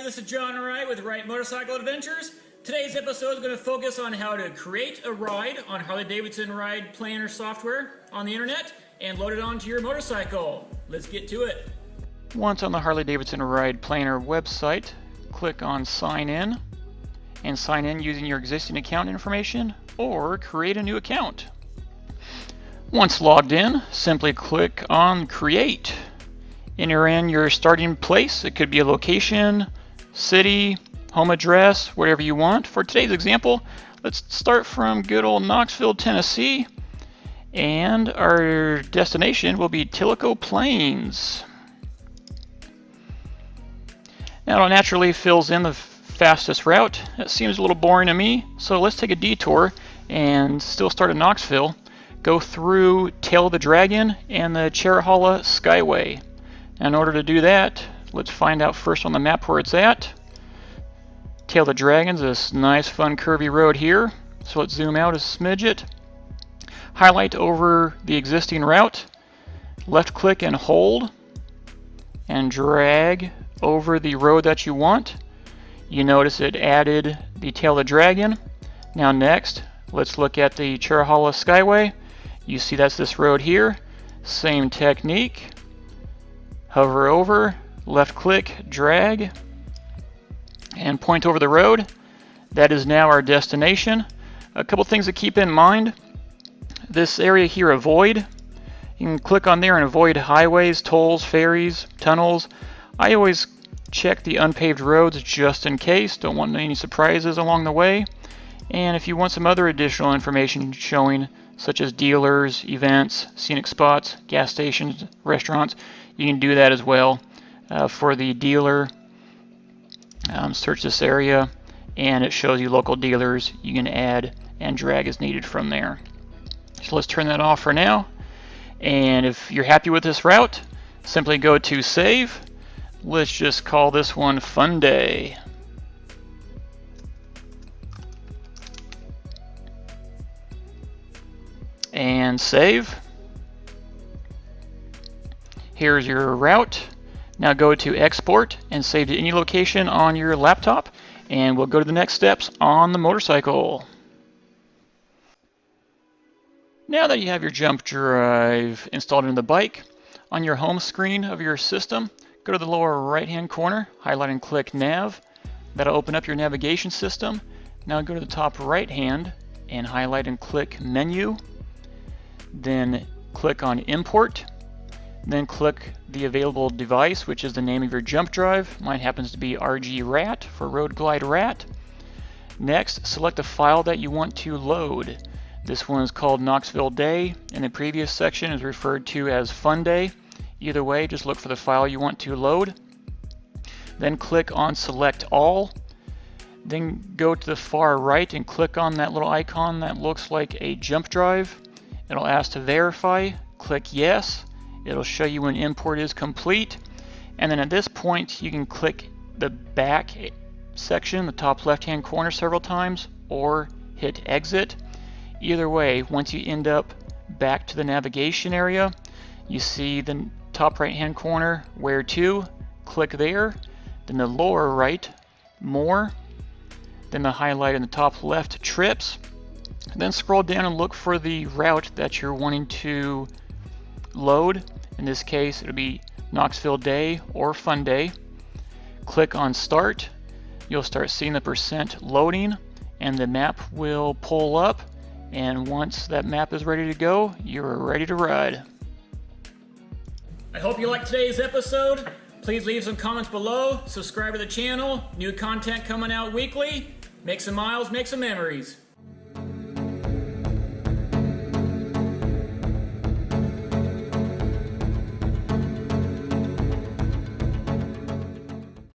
this is John Wright with Wright Motorcycle Adventures. Today's episode is going to focus on how to create a ride on Harley-Davidson Ride Planner software on the internet and load it onto your motorcycle. Let's get to it. Once on the Harley-Davidson Ride Planner website, click on Sign In and sign in using your existing account information or create a new account. Once logged in, simply click on Create. Enter in your starting place. It could be a location, city, home address, whatever you want. For today's example, let's start from good old Knoxville, Tennessee, and our destination will be Tellico Plains. Now it naturally fills in the fastest route. That seems a little boring to me, so let's take a detour and still start at Knoxville. Go through Tail of the Dragon and the Cherahalla Skyway. Now in order to do that, let's find out first on the map where it's at. Tail of the Dragon's this nice fun curvy road here. So let's zoom out a smidget. Highlight over the existing route. Left click and hold. And drag over the road that you want. You notice it added the Tail of the Dragon. Now next, let's look at the Cherahalla Skyway. You see that's this road here. Same technique. Hover over, left click, drag, and point over the road. That is now our destination. A couple things to keep in mind. This area here, avoid. You can click on there and avoid highways, tolls, ferries, tunnels. I always check the unpaved roads just in case. Don't want any surprises along the way. And if you want some other additional information showing, such as dealers, events, scenic spots, gas stations, restaurants, you can do that as well. For the dealer, search this area and it shows you local dealers. You can add and drag as needed from there. So let's turn that off for now. And if you're happy with this route, simply go to Save. Let's just call this one Fun Day. And save. Here's your route. Now go to Export and save to any location on your laptop, and we'll go to the next steps on the motorcycle. Now that you have your jump drive installed into the bike, on your home screen of your system, go to the lower right hand corner, highlight and click Nav. That'll open up your navigation system. Now go to the top right hand and highlight and click Menu. Then click on Import. Then click the available device, which is the name of your jump drive. Mine happens to be RG Rat for Road Glide Rat. Next, select the file that you want to load. This one is called Knoxville Day. In the previous section is referred to as Fun Day. Either way, just look for the file you want to load. Then click on Select All. Then go to the far right and click on that little icon that looks like a jump drive. It'll ask to verify. Click Yes. It'll show you when import is complete. And then at this point, you can click the back section, the top left-hand corner several times, or hit Exit. Either way, once you end up back to the navigation area, you see the top right-hand corner, Where To. Click there. Then the lower right, More. Then the highlight in the top left, Trips. Then scroll down and look for the route that you're wanting to load. In this case, it'll be Knoxville Day or Fun Day. Click on Start. You'll start seeing the percent loading and the map will pull up. And once that map is ready to go, you're ready to ride. I hope you liked today's episode. Please leave some comments below. Subscribe to the channel. New content coming out weekly. Make some miles, make some memories.